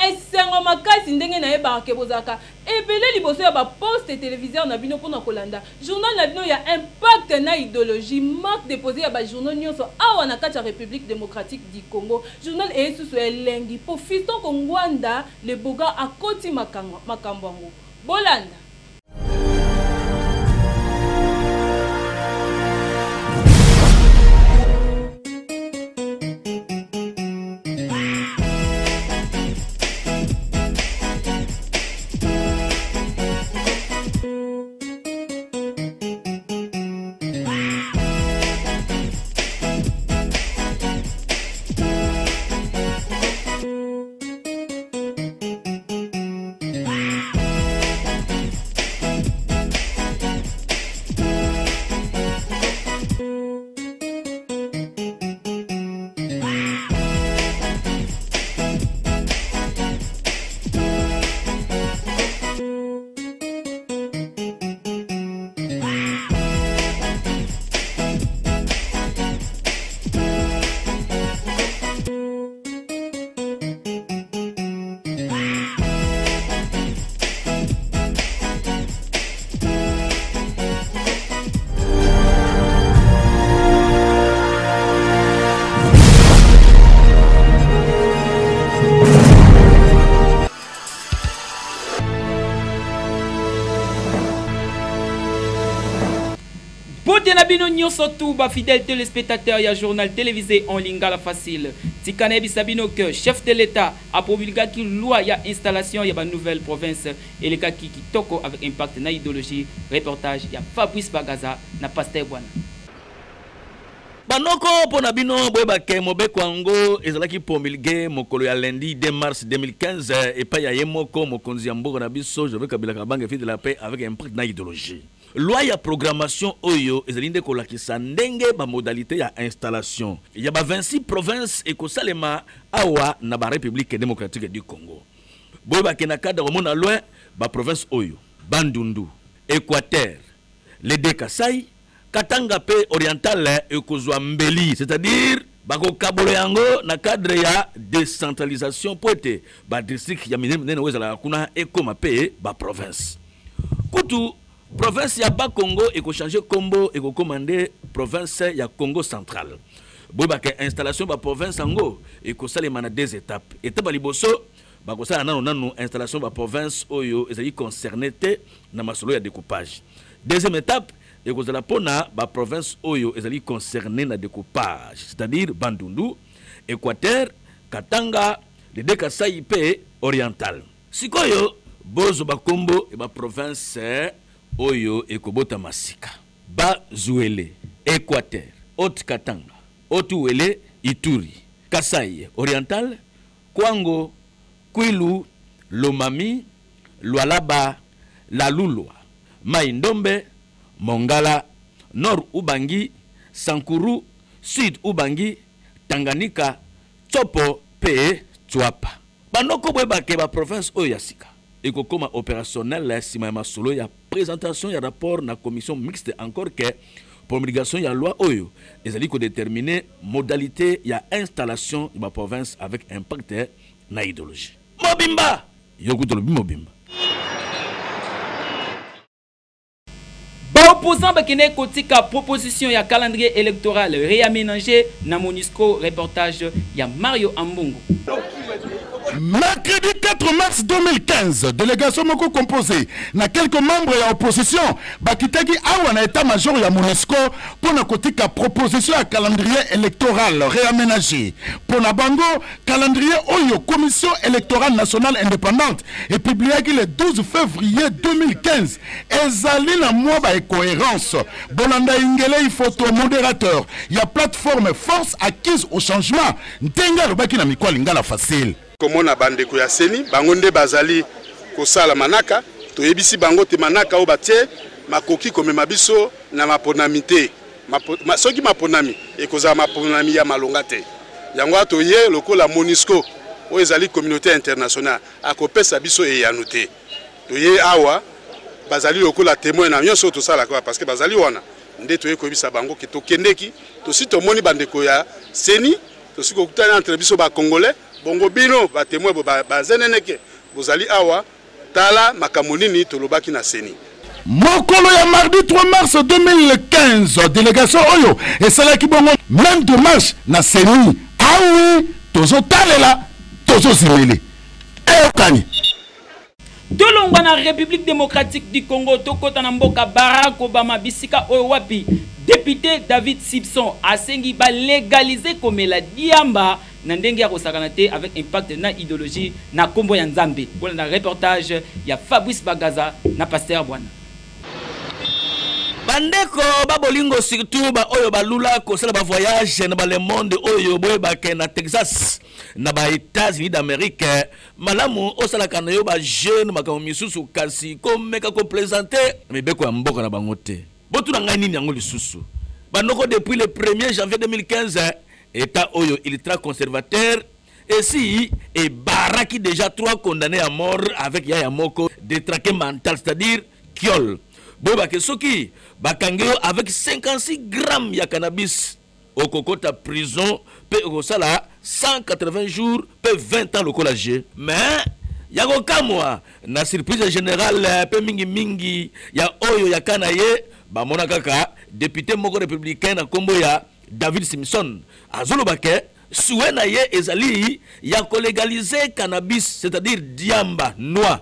esengo makasi ndenge na yeba ke bozaka ebele liboso ya ba poste téléviseur na bino pona kolanda journal na bino ya impact na idéologie marque déposé ya ba journal nyonso awa na kati ya République démocratique du Congo journal esusu elengi po Fiston Kongwanda le boga akoti makambo yango bolanda. Surtout, fidèles téléspectateurs, il y a journal télévisé en lingala facile. Tikane Bisabino que chef de l'État a promulgué qu'il loi il y a installation il y a une nouvelle province et les cas qui toko avec impact na idéologie reportage il y a Fabrice Bagaza na Pasteur Bwana. Banoko pona bino boyeba ke mobeko yango ezalaki promulgué mokolo ya lundi 2 mars 2015 et pa ya yemoko mokonzi ya mboka na biso je veux Kabila Kabange fille de la paix avec impact na idéologie. Loi ya programmation oyo ezalinde kolakisa ndenge ba modalité ya installation. Il y a 26 provinces et kosalema awa na ba République démocratique du Congo. Boyeba ke na cadre mona loin ba province oyo Bandundu, Équateur, les Kasai, Katanga pe oriental et kozwa mbeli, c'est-à-dire bako kabolo yango na cadre ya décentralisation poete ba district ya minene wezala kuna ekoma pe ba province. Kutu province ya ba Congo eko changer combo eko commander province ya Congo central. Boba ke installation ba province yango eko salema na 2 étapes. Étape liboso bako sala nanu installation ba province oyo ezali concerné te na masolo ya découpage. Deuxième étape et cause la pona ba province oyo ezali concerné na découpage, c'est-à-dire Bandundu, Équateur, Katanga, les deux Kasai pe oriental. Sikoyo bozo ba kombo e ba province oyo ekobota masika. Ba Zuele, Équateur, Haute Katanga, Haute-Ouele, Ituri, Kasai oriental, Kwango, Kwilu, Lomami, Lualaba, La Lulwa, Maindombe, Mongala, Nord Ubangi, Sankuru, Sud Ubangi, Tanganyika, Tsopo, Pe, Tchouapa. Banoko bweba ke ba province oyasika. Eko koma opérationnel la sima masolo ya présentation ya rapport na commission mixte encore que promulgation ya loi oyo ezali ko déterminer modalité ya installation de ba province avec impact na idéologie. Mobimba, yokuto Mobimba. Opposant Bakene Kotika proposition ya calendrier électoral réaménagé na Monisco reportage ya Mario Ambungu. Mercredi 4 mars 2015, délégation moko composée na quelques membres de l'opposition bakitaki awa na état-major ya Monisco pour na kotika proposition ya calendrier électoral réaménagé. Pour na bango calendrier oyo commission électorale nationale indépendante et publié le 12 février 2015 ezali na mois ba cohérence. Bolanda Ingele photo modérateur. Il y a plateforme force acquise au changement. Ntenga lobaki na mikwa lingala facile. Comme on a bandé ko ya seni bangonde bazali ko sala manaka to yebisi bango te manaka o batie makoki comme mabiso na maponamité soki maponami e koza maponami ya malonga te yango to ye lokola Monisco o ezali communauté internationale akopesa biso e yanuté to ye awa bazali lokola témoin na nyonso to sala kwa parce que bazali wana nde to ye ko bisa bango ki to kendeki to si to moni bandeko ya seni to si ko kutana entre biso ba congolais bongo bino batémoin bazeneneke bozali awa tala makambo nini tolobaki na seni. Mokolo ya mardi 3 mars 2015, délégation Oyo et Salaki Bongo, même dommage na seni. Ah oui, tozo talela, tozo zimeli. Eokani. Tolongwa na République démocratique du Congo, tokota na mboka Barack Obama, bisika Oyo wapi. Député David Simpson a sengi ba légaliser comme la diamba na ndenge ya kosakana te avec impact na idéologie na kombo ya Nzambe. Voilà na reportage ya Fabrice Bagaza na Pasteur Bwana. Bandeko babolingo surtout ba oyo balula ko sala ba voyage na ba le monde oyo boye ba ke na Texas na ba États-Unis d'Amérique malamu osala kana yo ba jeune makamo misusu kasi ko meka ko plaisanter mais beko ya mboka na bango te. Botu na ngai nini yango lisusu. Bandoko depuis le 1er janvier 2015 état oyo ultra conservateur et si et baraki déjà 3 condamnés à mort avec Yaya Moko détraqué mental c'est-à-dire kiol. Boba ke soki bakangeo avec 56 grammes ya cannabis au kokota prison pe okosala 180 jours pe 20 ans lokola G. Mais yako kamwa na surprise générale pe mingi ya oyo ya kanaye ba mona kaka député moko républicain na kombo ya David Simpson azoloba ke souhait na ye ezali ya ko légaliser cannabis c'est-à-dire diamba noix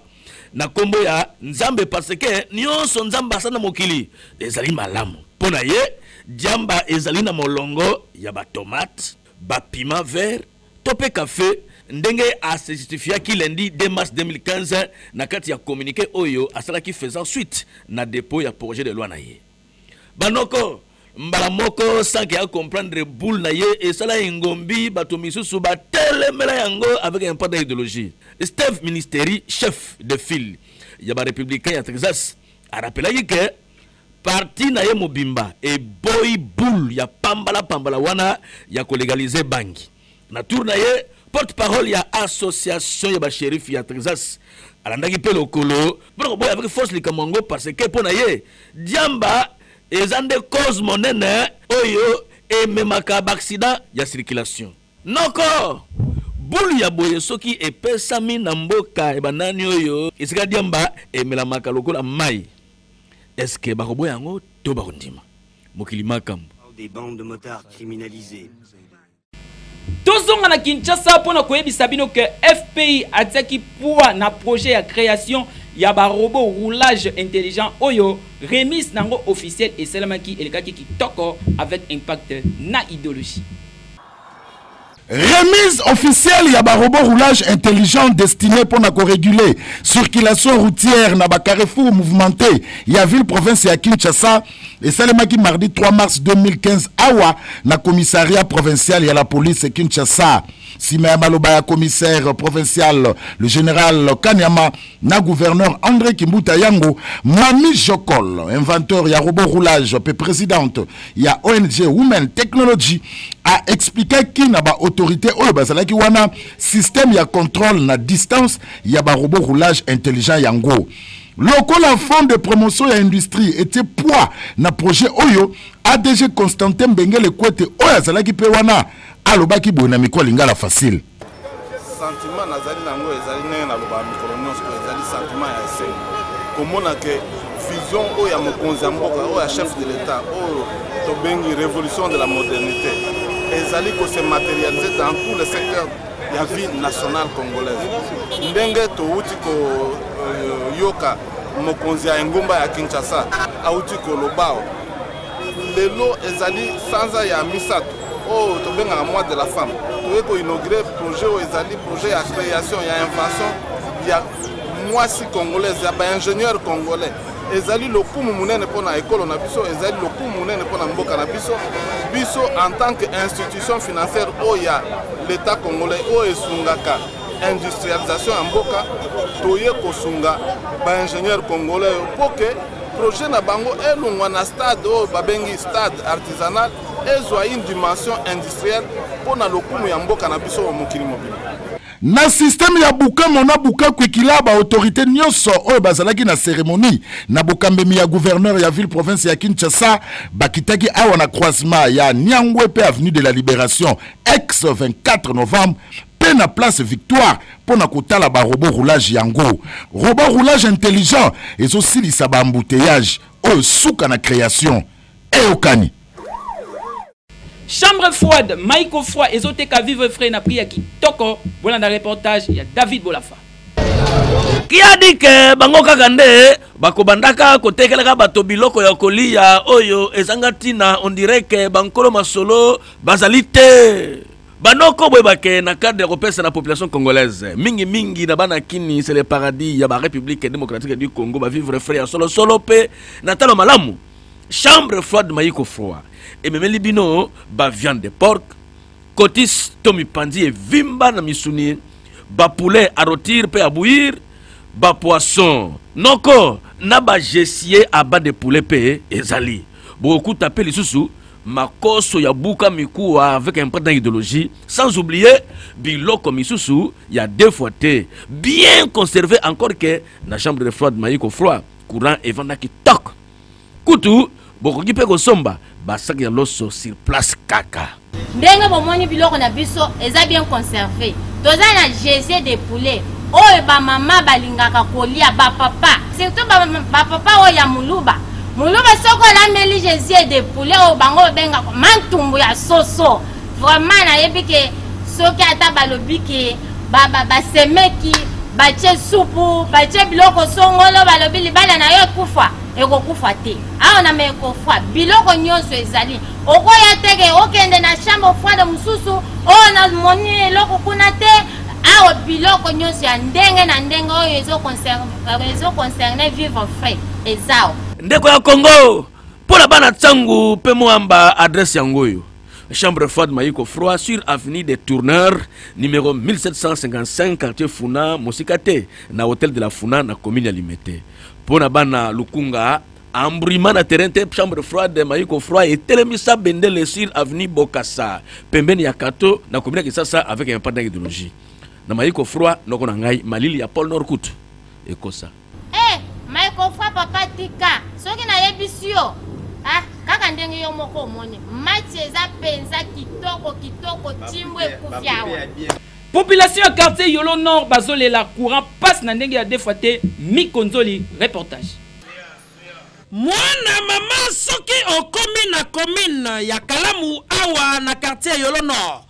na kombo ya Nzambe parce que nyonso Nzamba sana mokili ezali malamu pona ye diamba ezali na molongo ya ba tomate ba piment vert tope café ndenge a se justifia ki lundi 2 mars 2015 na kati ya communiqué oyo asala ki faisant suite na dépôt ya projet de loi na ye banoko mbala moko sans que a comprendre boule na ye et sala ingombi bato misusu ba telemela yango avec un pas d'idéologie. Steve Ministeri, chef de file ya ba républicain ya Texas a rappelé que parti na ye mobimba et boy boule ya pambala wana ya ko légaliser bangi na tour na ye porte-parole ya association ya ba shérif ya Texas alandaki pe lokolo pour boy avec force likamongo parce que pona ye diamba ezande cause monene oyo e memaka accident ya circulation noko bulu ya boye soki epesami na mboka ebanani oyo esika diamba emelamaka lokola mai est-ce que bakoboya yango to bakondima mokili makambo des bandes de motards criminalisées. Tozonga na Kinshasa pona koyebisa bino que FPI ataki poids na projet ya création ya ba robot roulage intelligent oyo remise nango officiel et selamaki elekaki kitoko avec impact na idéologie. Remise officielle ya ba robot roulage intelligent destiné pour réguler circulation routière na ba carrefour mouvementé ya ville province ya Kinshasa et salemaki mardi 3 mars 2015 awa na commissariat provincial ya la police Kinshasa. Sima Maloba ya commissaire provincial le général Kanyama na gouverneur André Kimbuta Yango Mami Jokol inventeur ya robot roulage pe présidente ya ONG Women Technology a expliqué qui na ba autorité oyo bazalaki wana système ya contrôle na distance ya ba robot roulage intelligent yango. Lokola fond de promotion ya industrie était poids na projet oyo ADG Constantin Bengele Kwete oyo azalaki pe wana alobaki bona mikolo lingala facile. Sentiment nazali nango ezali nene na loba mikolo nyonso ezali sentiment ya ese. Komona ke vision oyo ya mokonzi mboka oyo ya chef de l'état oyo to bengi révolution de la modernité ezali ko se matérialiser dans tous les secteurs ya vie nationale congolaise. Ndenge to uti ko yoka mokonzi ya ngomba ya Kinshasa auti ko lobao. Lelo ezali sanza ya misato. Oh, tu benga la mois de la femme. Tu veux inaugurer projet ou ezali projet à création, il y a invention, il y a moi si congolais, il y a ingénieur congolais. Ezali le coup munene pour na école na biso, ezali le coup munene pour na mboka na biso. Biso en tant qu'institution financière oh ya l'état congolais oh esungaka industrialisation en mboka, toye kosunga ba ingénieur congolais pour que projet na bango elungwa na stade oh babengi stade artisanal ezwa une dimension industrielle pour na lokumu ya mboka na biso mokili mobile. Na système ya buka mona buka kwikila ba autorité nyonso oyo bazalaki na cérémonie na bokambemi ya gouverneur ya ville province ya Kinshasa bakitaki awa na croisement ya Nyangwe pe avenue de la Libération ex 24 novembre pe na place Victoire pour na kotala ba robot roulage yango. Robot roulage intelligent et aussi li ba embouteillage au souka na création et au kani. Chambre froide, Maïko froid, ezoteka vivre frais na priya kitoko. Voilà dans le reportage, il y a David Bolafa. Qui a dit que bango kakande bakobandaka kotekelaka bato biloko ya kolia oyo ezangatina on dirait que bankolo masolo bazalité banoko boybake na cadre de repère na population congolaise mingi na bana kini c'est le paradis ya ba République démocratique du Congo ba vivre frère solo pe na talo malamu. Chambre froide Maïko froid et même libino ba viande de porc cotis tomi pandi et vimba na misuni ba poulet à rôtir pe à bouillir ba poisson noko na ba gessier à bas de poulet pe ezali beaucoup taper les sous makoso ya buka mikuwa avec un peu d'idéologie sans oublier biloko misusu ya deux fois té bien conservé encore que na chambre de froide Maïko froid courant et vanda ki tok kutu boko ki pe ko somba ba sak ya loso sur place kaka ndenge bomoni biloko na biso eza bien conservé toza na gessier de poulet oyo ba mama balingaka kolia ba papa surtout ba papa oyo ya muluba soko la meli gessier de poulet oyo bango benga mantumbu ya soso vraiment na yebi ke soki ata balobi ke ba semeki bache supu bache biloko songolo balobi libala na yo kufa ekokufa te awo na meko fwa biloko nyonso ezali okoya teke okende na chambre froide mususu o na moni eloko kuna te awo biloko nyonso ya ndenge na ndenge oyo ezo concerne vivre frais ezao ndeko ya Congo pour bana tsangu pe moamba adresse yangoyo chambre froide Maïko froid sur avenue des Tourneurs numéro 1755 quartier Funa Mosikate na hôtel de la Funa na commune Limete. Pour na bana lukunga embrouillement na terrain chambre froide Maïko froid et telemisa bendele sur avenue Bokassa pembeni ya Kato na commune Kisasa avec un pas d'idéologie. Na Maïko froid noko na ngai malili ya Paul Norcout ekosa. Maïko froid papa tika soki na yebisio kaka ndenge yo moko omoni match eza penza kitoko timbwe kufiawa. Population quartier Yolo Nord bazole la courant passe na ndenge ya defoite Mikonzoli reportage. Mwana mama soki okomi na commune ya Kalamu awa na quartier Yolo Nord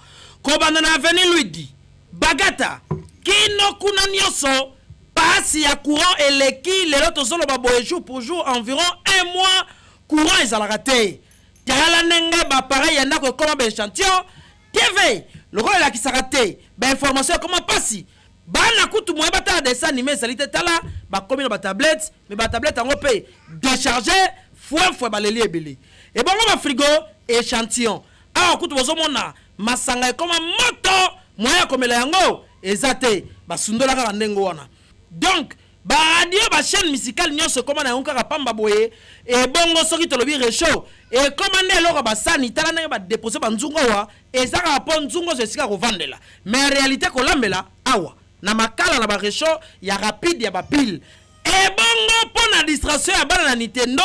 kobanda na avenue Luidi Bagata kino kuna nyoso passe ya courant eleki lelo tozolo baboye jour pour jour environ 1 mois courant ezalaka te tala nenga ba pareil yanda ko koma ba échantillon TV le rôle la kisaka te ba information comment passi bana kutu moye bata dessin animé salite tala ba komi na ba tablette mais ba tablette en pe décharger fois ba leli ebele et bon ba frigo échantillon ah kutu bozo mona masanga comme moto moya komela yango ezate ba sundola ka ndengo wana donc ba radio ba chaîne musicale nyonso koma na yonka pamba boye et bongo soki tolobi réchaud et comment ne loko ba sani tala na ba déposer ba nzungo wa et ça rapport nzungo je sika ko vandela mais en réalité ko lambela awa na makala na ba réchaud ya rapide ya ba pile et bongo pona distraction ya bana na Nintendo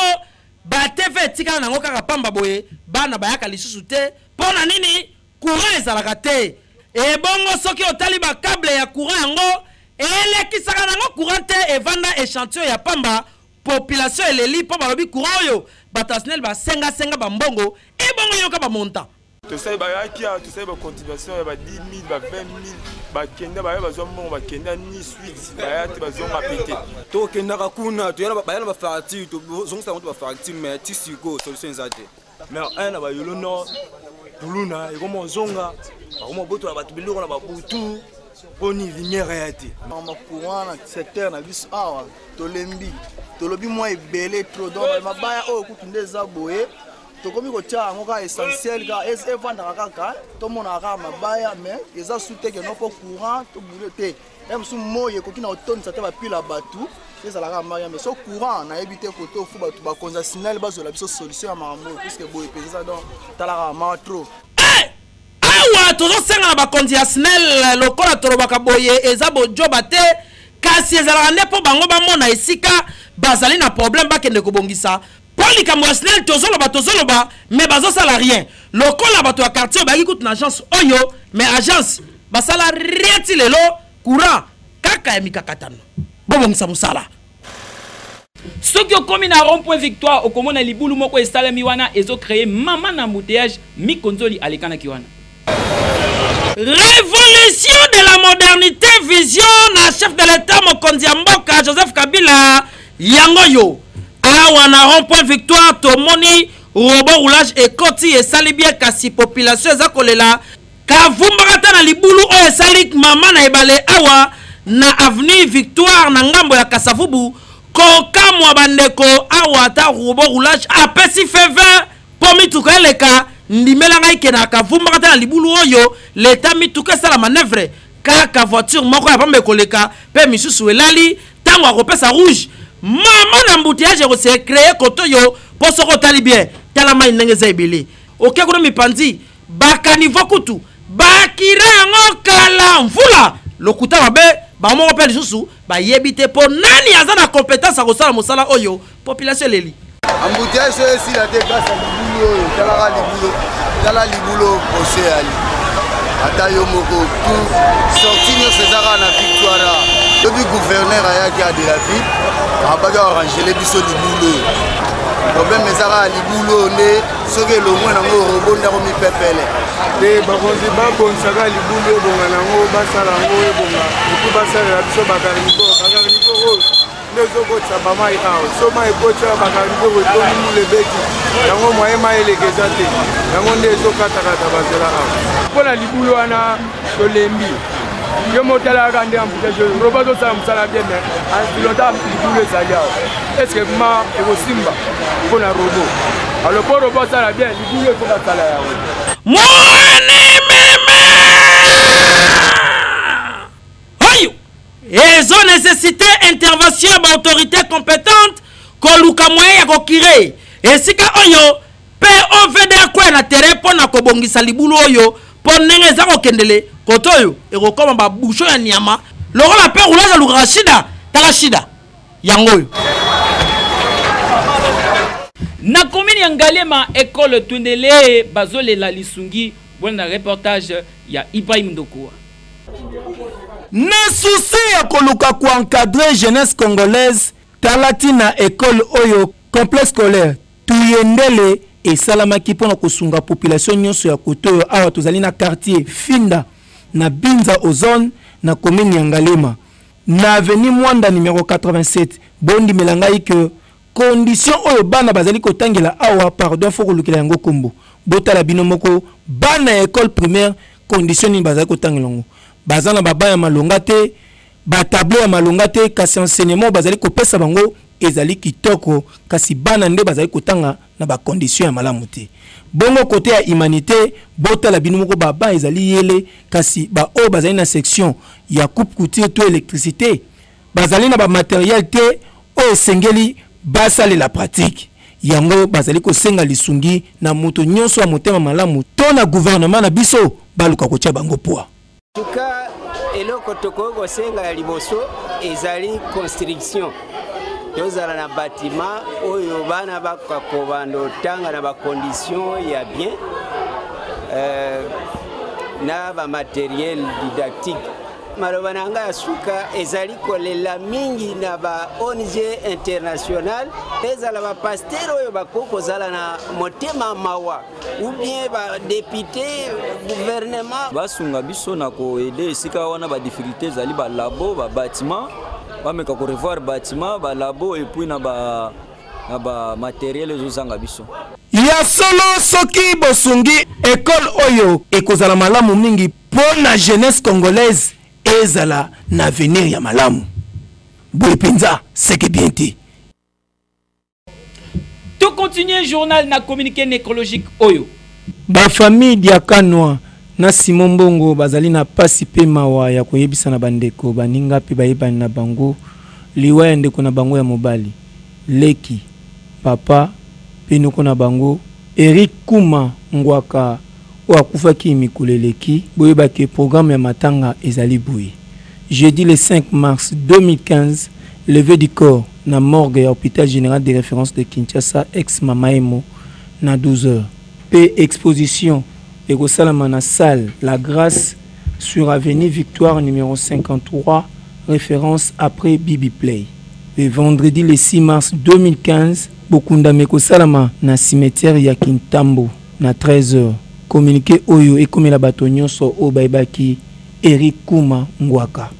ba TV tika na ngoka pamba boye bana ba yaka lisusu te pona nini courant ezalaka te et bongo soki otali ba câble ya courant yango ele kisaka nango courant te et vanda échantillon ya pamba population eleli po balobi courant yo batasnel ba senga ba mbongo e bongo yoka ba montant to say ba yakia to say ba continuation ya ba 10 000 ba 20 000 ba kenda ba ba zombongo ba kenda ni suite ba yati ba zonga pété to kenda ka kuna to yana ba facture to zonga ba facture mais tisiko solution zate mais un ba Yolo Nord buluna iko monzonga ba mo boto ba tubiloko na ba butu Oni lumière yati. Ma courant na secteur na biso awa tolembi. Tolobi moi ebele trop donc mabaya o kutunde za boye. Tokomi ko tia ngo ka essentiel ka vendre kaka to mona ka mabaya mais eza soute que non pour courant to bulete. Même sous moye ko kina automne ça te va pile la batu. C'est ça la ka mais so courant na éviter photo fu batu ba conditionnel bazo la biso solution à mambo puisque boye pesa donc tala ma trop. Awa tozo senga na bakonzi ya SNEL lokola tolobaka boye eza bojoba te kasi ezalaka nde mpo bango bamona esika bazali na problème bakende kobongisa mpo likambo ya SNEL tozoloba mais bazosala rien lokola bato ya quartier bayaki kutu na agence oyo mais agence basala rieti lelo courant kaka ya mikakatano bobongisa musala. Soki okomi na rond-point Victoire okomona libulu moko esalemi wana ezo créer mama na embouteillage mikonzoli alekana kiwana. Révolution de la modernité vision na chef de l'état mokonzi ya mboka Joseph Kabila yangoyo awa na rond-point Victoire tomoni robot roulage ekoti esali bien kasi population eza kolela kavumbakata na libulu oyo esali mama na ebale awa na avenue Victoire na ngambo ya Kasavubu koka mwa bandeko awa ta robot roulage apesi feve po mituka eleka ndimela ngai ke na kavumbakata na libulu oyo leta mituka sala manœuvre kaka voiture moko ya pambe koleka pe misusu elali tango akopesa rouge mama na embouteillage ko se créer koto yo po soko tali bien tala mai ndenge za ebele oke kuna mipanzi bakanivo kutu bakira yango kala mvula lokuta mabe bamoko pe lisusu bayebite po nani aza na compétence akosala mosala oyo population leli embouteillage esi la te grâce à libulu oyo tala libulu posé ali ata yo moko tout sorti nyonso ezaka na Victoire lobi gouverneur ayaki ya de la ville abaki arrangele biso libulu oyo problème ezaka libulu nde soki elongwe nango robondako mipepele te bakonzi babongisaka libulu ebonga nango basala yango ebonga epuis basalela biso bakarniko oyo nde ezokotisa bamai awa so mai ekotisa bakarniko etomi mulebeti yango moye mai elekeza te yango nde ezokatakata bazela awa mpona libulu wana tolembi yo motalaka nde amputage roba tozala mosala bien mais bilonta libulu ezali awa eske ma ekosimba mpona robo alors mpo robo osala bien libulu ezokasala yango oyo ezo nécessité intervention ya baautorité compétente koluka moyen ya kokire esika oyo pe ovd akwea na terrain mpo na kobongisa libulu oyo mpo ndenge eza kokendele koto oyo ekokoma babusho ya nyama lokola mpe roulage alukaka shida taka shida yango oyo na commune ya Ngalema école Tundele bazolela lisungi bona reportage ya Ibrahim Ndokua. Na souci ya koluka ko encadrer jeunesse congolaise talati na école oyo complexe scolaire tuyendele esalamaki mpona kosunga population nyonso ya koto oyo awa tozali na quartier Finda na Binza Ozone na commune ya Ngalema na avenue Mwanda numéro 87 bondi melangai que condition oyo bana bazali kotangela awa pardon foko lukela yango kombo botala bino moko bana école primaire condition ni bazali kotangela ngo bazana baba ya malonga te ba tableau ya malonga te kasi enseignement bazali kopesa bango ezali kitoko kasi bana nde bazali kotanga na ba condition ya malamu te bongo côté ya humanité botala bino moko baba ezali yele kasi ba o bazali na section ya coupe couture to électricité bazali na ba matériel te o esengeli basale la pratique yango bazali kosenga lisungi na moto nyonso ya motema malamu to na gouvernement na biso baluka kotia bango poa tuka eloko toko kosenga ya liboso ezali construction tozala na bâtiment oyo bana bakakobando tanga na ba condition ya bien na ba matériel didactique maloba nanga ya suka ezali kolela mingi na ba ONG international ezala ba pasteur oyo bakoko zala na motema mawa ou bien ba député gouvernement basunga biso na ko aider esika wana ba difficulté ezali ba labo ba bâtiment ba meka ko revoir bâtiment ba labo et puis na ba matériel ezozanga biso ya solo soki bosungi école oyo ekozala malamu mingi pour la jeunesse congolaise ezala na avenir ya malamu boy penza seke bien te to continuer journal na communiqué nécrologique oyo ba famille Diakanwa na Simon Mbongo bazali na pasi pe mawa ya koyebisa na bandeko baninga pe bayebani na bango liwa ya ndeko na bango ya mobali leki papa penoko na bango Eric Kuma Ngwaka ou akufaki mikuleleki boyebaki programme ya matanga ezali boui. Jeudi le 5 mars 2015 levée du corps na morgue ya hôpital général de référence de Kinshasa ex Mamaemo na 12h. P exposition ekosalama na salle La Grâce sur avenue Victoire numéro 53, référence après Bibi Play. Le vendredi le 6 mars 2015, Bokunda Meko Salama na cimetière ya Kintambo na 13h. Communiqué Oyo et comme la batonio so Obaibaki Eric Kuma Ngwaka.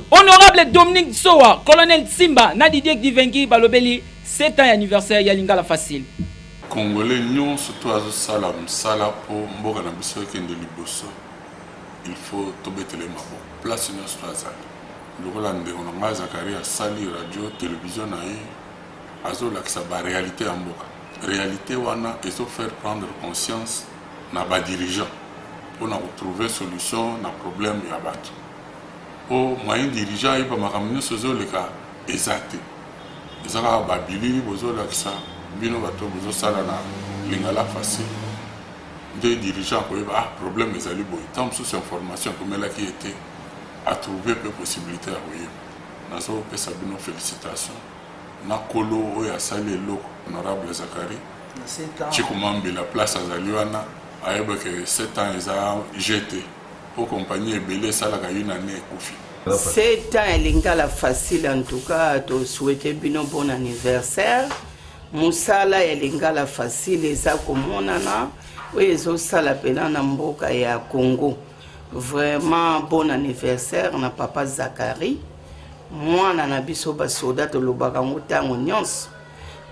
Honorable Dominique Soa, colonel Simba, Nadidiek Divengi Balobeli, 7 ans anniversaire Yalinga la facile. Congolais, nous, surtout à Salam, Salam pour Mboga na biso kende liboso. Il faut tomber les mabo. Place une astrazal. Le Hollande, on a Zakari à Sali, radio, télévision, azo laksa ba réalité en Mboga. Réalité wana, il faut faire prendre conscience na ba dirigeant pour trouver solution na problème ya bato. O moyen dirigeant il peut m'amener ce zo le cas exact. Ezaka ba bili bozo laksa bino bato bozo sala na lingala facile. Des dirigeants qui ont un problème, mais ils ont une sous information comme elle qui était à trouver des possibilités. Nous avons fait une félicitation. Nous avons fait l'honorable Zakari. Chikumambi, la place à Zaliwana, a eu 7 ans, ils ont jeté. Pour compagnie Ebele, ça a eu une année Koufi. 7 ans, elle a facile en tout cas, de souhaiter un bon anniversaire. Moussala, elle a facile, et ça comme on a. Oui, ça la peine en Mboka et à Congo. Vraiment bon anniversaire, na papa Zakari. Moi, na biso ba soldat de l'Obarango tango nyons.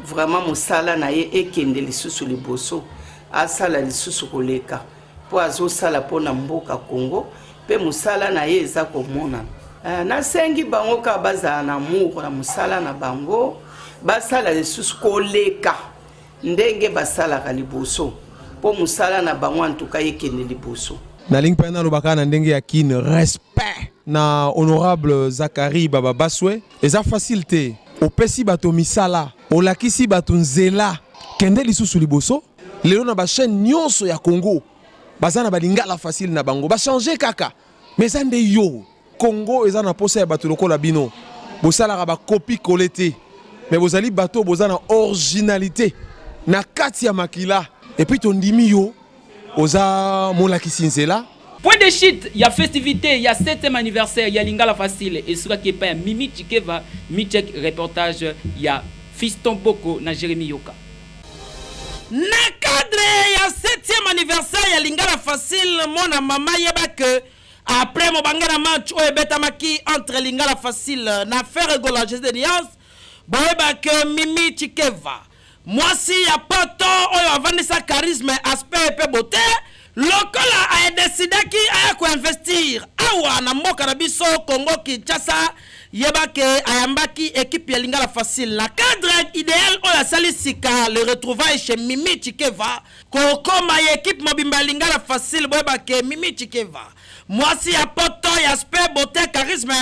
Vraiment musala na ye ekende lisusu liboso. Asala lisusu koleka. Po azo sala pona Mboka Congo. Pe musala na ye eza komona. Na sengi bango ka baza na amour na musala na bango. Basala lisusu koleka. Ndenge basala ka liboso. Pour musala na bango en tout cas yekene liboso. Na ling pena lobaka na ndenge ya kin respect na honorable Zakari Baba Baswe eza facilité opesi bato misala olakisi bato nzela kende lisusu liboso lelo na ba chaîne nyonso ya Congo baza na balingala facile na bango ba changer kaka mais ande yo Congo eza na posa ya bato lokola bino bosala ba copie collecté mais bozali bato bozana originalité na kati ya makila. Et puis ton dimio, oza molaki sinzela. Point de chute, il y a festivité, il y a 7e anniversaire, il y a Lingala facile et sur qui pas Mimi Chikeva, Michek reportage, il y a Fiston Boko na Jérémy Yoka. Na cadre ya 7e anniversaire ya Lingala facile, mon maman yeba que après mon bangana match o betamaki entre Lingala facile na faire rigoler de alliance, boyeba que Mimi Chikeva. Moi si y a pas tant on a vendu sa charisme aspect et beauté lokola a décidé qui a quoi investir awa na mboka na biso Congo Kinshasa yeba ke ayambaki équipe ya Lingala facile la cadre idéal on a sali sika le retrouvailles chez Mimi Chikeva comme équipe mobimba Lingala facile boyeba ke Mimi Chikeva. Moi si y a pas tant y aspect beauté charisme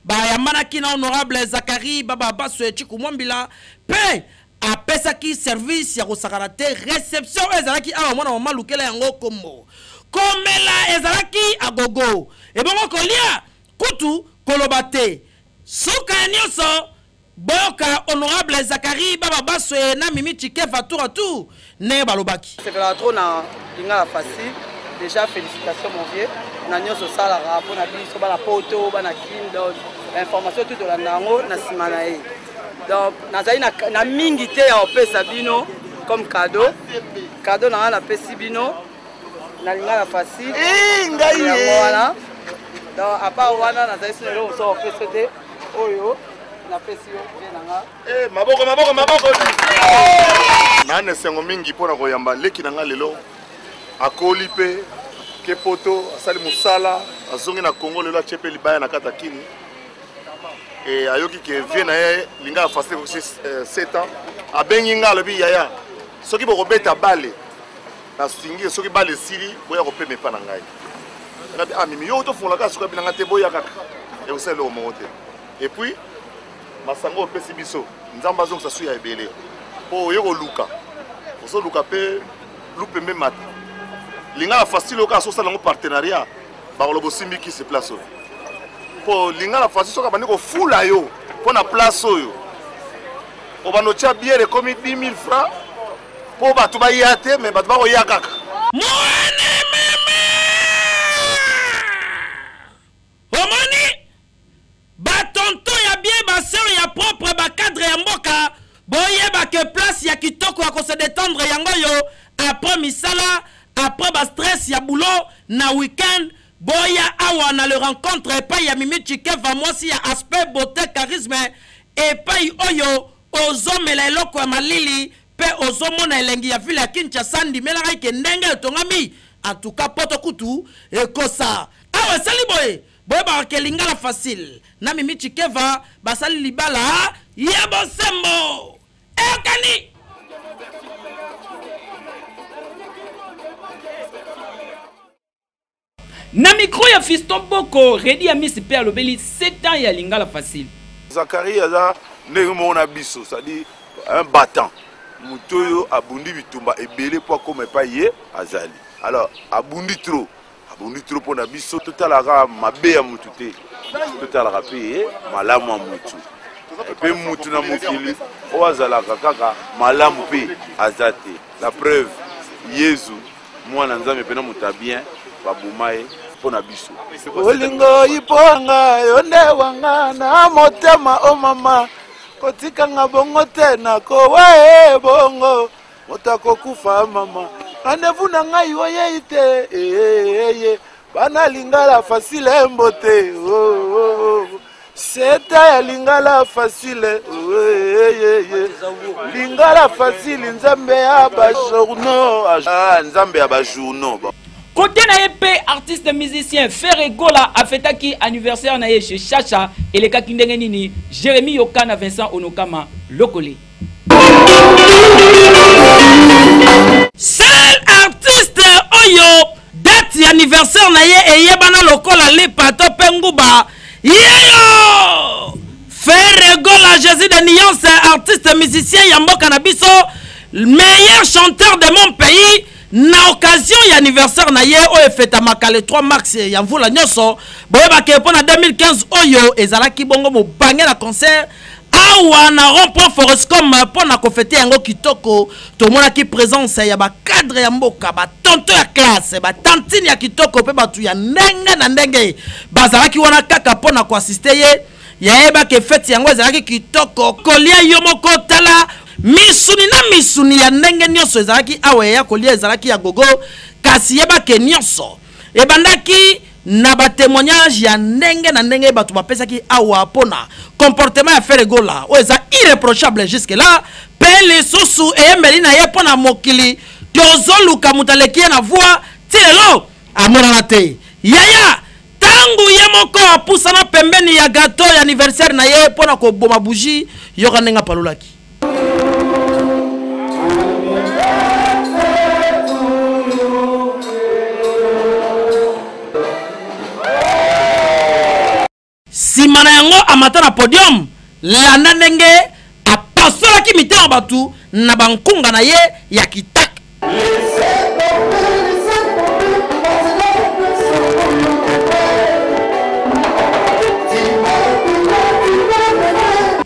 ba yamana ki na honorable Zakari Baba Baswe Chikumwambila pe a pesaki service ya kosakarate réception ezalaki awa mwana mama lukela yango kombo komela ezalaki agogo et bongo kolia kutu kolobate soka nyonso boka honorable Zakari Baba Baswe na Mimi Chikeva tour à tour ne balobaki c'est la trop na Lingala facile déjà félicitations mon vieux na nyonso sala rapport na biso bana poto bana kindo information tout de la nango na simanae. Donc, na mingi te ya opesa bino comme cadeau. Cadeau na na pesi bino na Lingala facile. Voilà. Donc à part wana na zaisi lelo so opesa te oyo na pesi yo nanga. Maboko. Na ne sengo mingi pona koyamba leki nanga lelo. Akoli pe kepoto asali musala azongi na Congo lelo achepe libaya na kata kini. Et ayoki ke viena Lingala facile pour 7 ans a bengi ngalo bi yaya soki boko beta bale na singi soki bale sili boya ko peme pa na ngai rabi amimi yo to fonla ka soka binanga te boya kaka et vous savez le monter et puis masango pesi biso nzamba zo sa suya ebele po yo ko luka oso luka pe lupe me mat Lingala facile ka so sala ngo partenariat ba ko lobo simbi ki se place pour Lingala facile soka bandi ko fula yo pour na place oyo o bano tia biere comme 10 000 francs pour batu ba yate mais batu ba ko yakaka après misala, après ba stress ya boulot, na week-end, boya awa na le rencontre et pas ya Mimi Chikeva moi si ya aspect beauté charisme et pas oyo ozomela eloko ya malili pe ozomona elengi ya vile ya Kinshasa ndimela ke ndenge tongami en tout cas poto kutu e kosa awa sali boye ba kelingala facile na Mimi Chikeva basali libala ya bosembo ekani na micro ya Fiston Boko Redi Amisi Père Lobeli 7 ans ya lingala facile Zakari aza ndenge mona biso c'est-à-dire un battant mutoyo abundi bitumba ebele po comme pas ye azali alors abundi trop pour na biso totalaka mabe ya mutu te totalaka pe malamu ya mutu pe mutu na mokili o azalaka kaka malamu pe azate la preuve Yesu mwana nzambe pena mutabien babumaye pona biso olingo iponga yonde wanga na motema o mama kotika nga bongo te na kowe bongo motako kufa mama rendez-vous na ngai oye ite bana lingala facile mbote seta ya lingala facile lingala facile nzambe ya ba journaux nzambe ya ba journaux. Côté na EP artiste musicien Ferre Gola a fêté qui anniversaire na chez Chacha et les kakindenge nini Jérémy Yokana Vincent Onokama Lokole. Seul artiste oyo date anniversaire na ye et yebana lokola le pato penguba yeyo Ferre Gola Jésus de Nuance artiste musicien Yamboka Nabiso meilleur chanteur de mon pays. Na occasion ya anniversaire na ye oyo feta makale 3 mars ya mvula nyoso boyeba ke pona 2015 oyo ezalaki bongo mo bange na concert awa na rond-point Forestcom pona ko fete yango kitoko to mona ki présence ya ba cadre ya mboka ba tonto ya classe ba tantine ya kitoko pe batu ya ndenge na ndenge bazalaki wana kaka pona ko assister ye yeba ke fete yango ezalaki kitoko kolia yo moko tala misuni na misuni ya ndenge nyonso ezalaki awe ya kolia ezalaki ya gogo kasi yeba ke nyonso ebandaki na ba témoignage ya ndenge na ndenge batu bapesaki awa pona comportement ya Ferre Gola o eza irréprochable jusque là pe les susu eyembeli na ye pona mokili tozoluka mutaleki na voix tilelo amona te yaya tangu ye moko apusana pembeni ya gâteau ya anniversaire na ye pona ko boma bougie yoka nenga palolaki simana yango amata na podium landa ndenge apasolaki mitema batu na bankunga na ye ya kitaka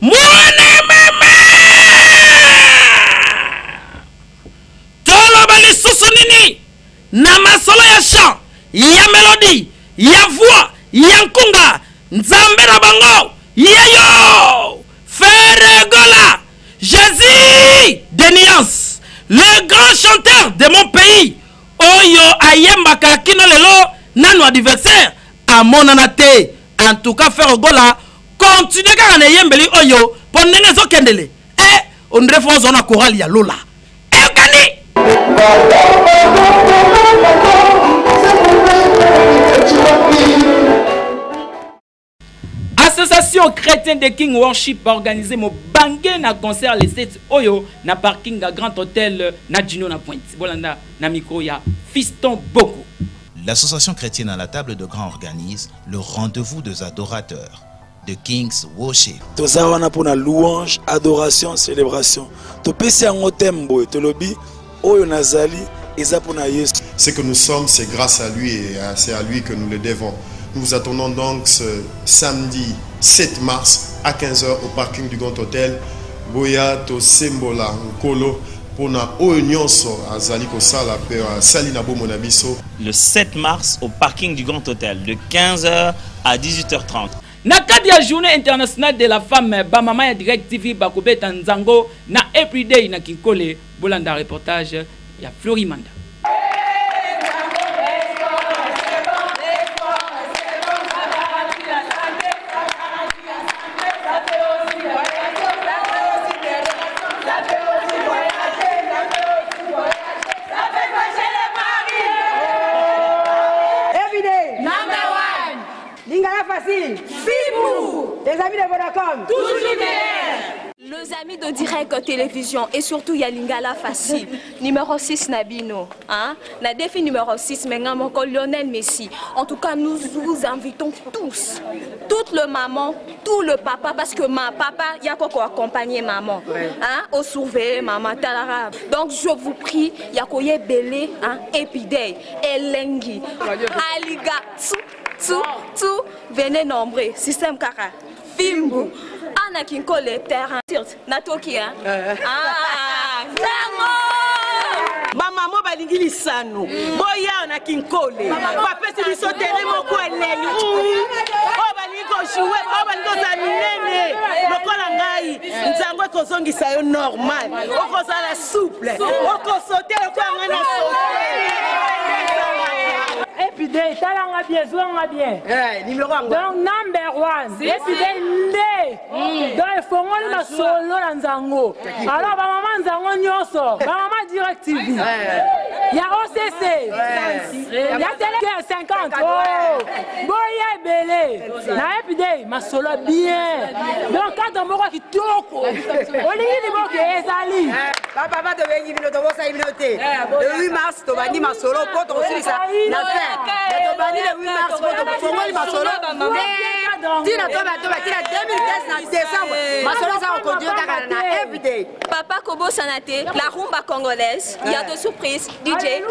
mwana mama toloba lisusu nini na masolo ya chant ya melodi ya voix ya nkunga nzambe na bango yeyo Ferre Gola Jésus de Nuance le grand chanteur de mon pays oyo ayembaka kino lelo nanu adversaire amonana te en tout cas Ferre Gola continue kaka na yembeli oyo po ndenge zokendele on refose zona chorale ya Lola ekani Association chrétienne de King Worship a organisé mon bangé na concert les 7 oyo na parking à Grand Hôtel na Gino na Pointe. Bolanda na micro ya Fiston Boko. L'association chrétienne à la table de grand organise le rendez-vous des adorateurs de King's Worship. Tozawana pour la louange, adoration, célébration. Topesi en otembo tolobi oyo nazali eza pour na Yesu. Ce que nous sommes, c'est grâce à lui et c'est à lui que nous le devons. Nous vous attendons donc ce samedi 7 mars à 15h au parking du Grand Hôtel. Boya to Sembola Nkolo pour na Oyonso à Zaliko Sala à Salinabo Monabiso. Le 7 mars au parking du Grand Hôtel de 15h à 18h30. Na kadi journée internationale de la femme Bamama ya Direct TV Bakobeta Nzango na Everyday na Kinkole Bolanda reportage ya Florimanda. Facile. Fibou. Les amis de Vodacom. Toujours meilleurs. Les amis de Direct Télévision et surtout Yalingala Facile. Numéro 6 Nabino. Hein? La défi numéro 6, maintenant Lionel Messi. En tout cas, nous vous invitons tous. Toute le maman, tout le papa, parce que ma papa, il y a quoi pour accompagner maman. Hein? Au surveiller maman, talara. Donc je vous prie, il y a quoi belé, hein? Epidei, Elengi, Aliga, tout, venez nombrer. Système Kaka, Fimbu, Anakinko les terrains, Natoki, hein? Ah, maman balingi lisano boya na kinkole bapesi biso tere moko elengi o balingi koshue o balingi kozanene lokola ngai nzango ekozongisa yo normal okozala souple okosote okoyanga na Epidei, talanga bien, zouanga bien. Numéro 1. Donc, number 1. Epidei, nde. Donc, il faut que ma solo dans Zango. Alors, ma maman Zango nyoso. Ma maman Direct TV. Il y a OCC. Il y a Télé 50. Oh. Boya belé. Na epidei, ma solo bien. Donc, quand on me voit qui toko. Olingi ni moke ezali. Papa de venir de vosa iminoté. Le 8 mars, tu vas dire ma solo pour aussi ça. Papa Kobo Sanate, la rumba congolaise, il y a deux surprises, DJ.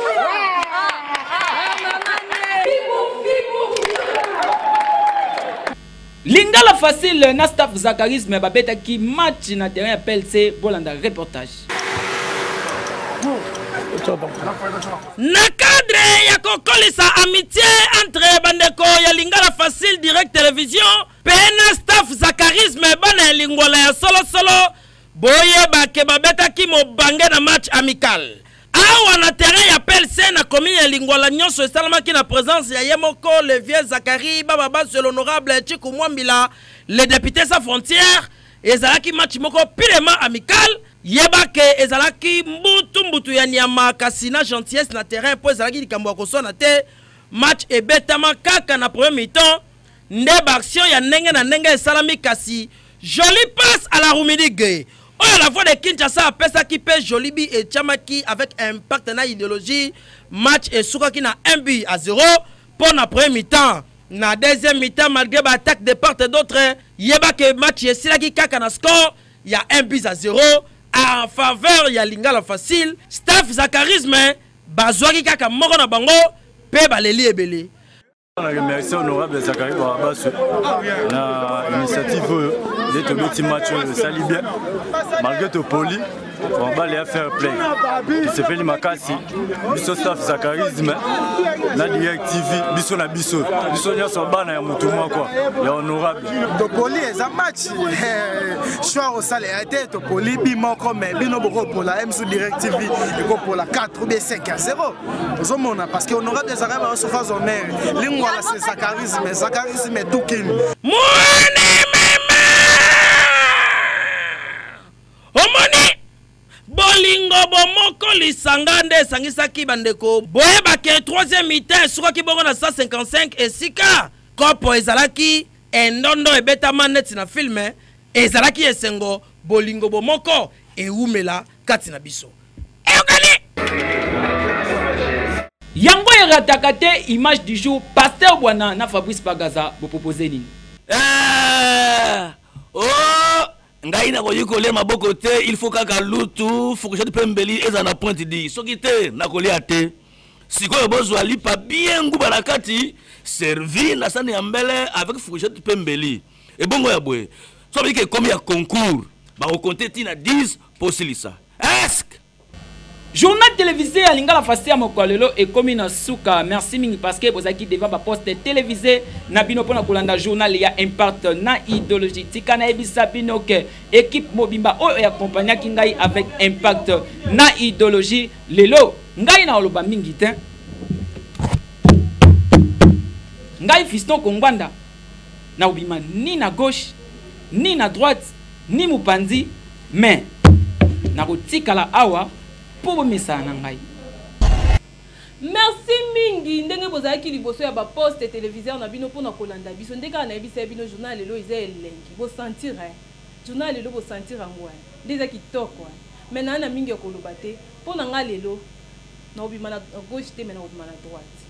Lingala Facile, na staff Zakarisme, babeta qui match na terrain PLC, bolanda reportage. Na cadre ya kokolisa amitié entre bandeko ya Lingala Facile Direct Télévision pena staff Zakarisme bana lingwala ya solo boye bake babeta ki mobange na match amical awa na terrain ya PLC na commune ya Lingwala nyonso esalamaki na présence ya Yemoko le vieux Zakari baba l'honorable Chiku Mwambila le député sans frontières ezalaki match moko pirement amical yebake ezalaki mbutu ya nyama kasina gentillesse na terrain po ezalaki likambo ya koswana te match ebetama kaka na premier mi-temps nde action ya ndenge na ndenge esalami kasi joli passe à la Rumidige oyo la voix de Kinshasa apesaki pe Jolibi et Chamaki avec impact na idéologie match esukaki na 1-0 pour na premier mi-temps na deuxième mi-temps malgré l'attaque de part et d'autre yebake match esilaki kaka na score il y a 1-0 en faveur ya Lingala Facile staff Zakarisme bazwaki kaka moko na bango pe baleli ebele. Merci honorable Zakari Barabasu na initiative de te petit match sali bien malgré te poli on va les faire play qui se fait makasi biso staff Zakarisme na Direct TV biso na biso nyonso bana ya mutuma quoi ya honorable to poli eza match choix au salaire été to poli bi moko mais bino boko pour la M sur Direct TV et pour la 4 ou bien 5-0 ozomona parce que honorable Zakari ba surface honneur lingwala c'est Zakarisme tout kin bolingo bomoko lisanga nde esangisaki bandeko boyebake troisième mi-temps esukaki bongo na 155 esika kopo ezalaki endondo ebetama neti na filme ezalaki esengo bolingo bomoko eumela kati na biso yango erataka te image du jour Pasteur Bwana na Fabrice Bagaza boproposé nini ngai na koyi kolia maboko te il faut kaka lutu fourchette pembeli eza na pointe di soki te na kolia te sikoyo bozwa lipa bien nguba na kati servi na sani ya mbele avec fourchette pembeli et bongo ya bwe so bike comme ya concours ba ko compter tina 10 pour silisa est Journal télévisé à Lingala Fassia Mokolelo et comme na suka. Merci mingi parce que vous avez devant ma poste télévisé na bino pona kolanda journal ya impact na idéologie tikana ebisa bino ke équipe mobimba o ya accompagner ki ngai avec impact na idéologie lelo ngai na oloba mingi te ngai Fiston Kongwanda na obima ni na gauche ni na droite ni mupanzi mais na kotikala awa pour message na ngai. Merci mingi ndenge bozaki liboso ya ba poste téléviseur na bino pona kolanda biso ndeka na ebisa bino journal lelo iza elengi bo sentir journal lelo bo sentir ngwa ndeza kitoko mais na mingi koloba te pona nga lelo na obima na gauche te mais na obima na droite.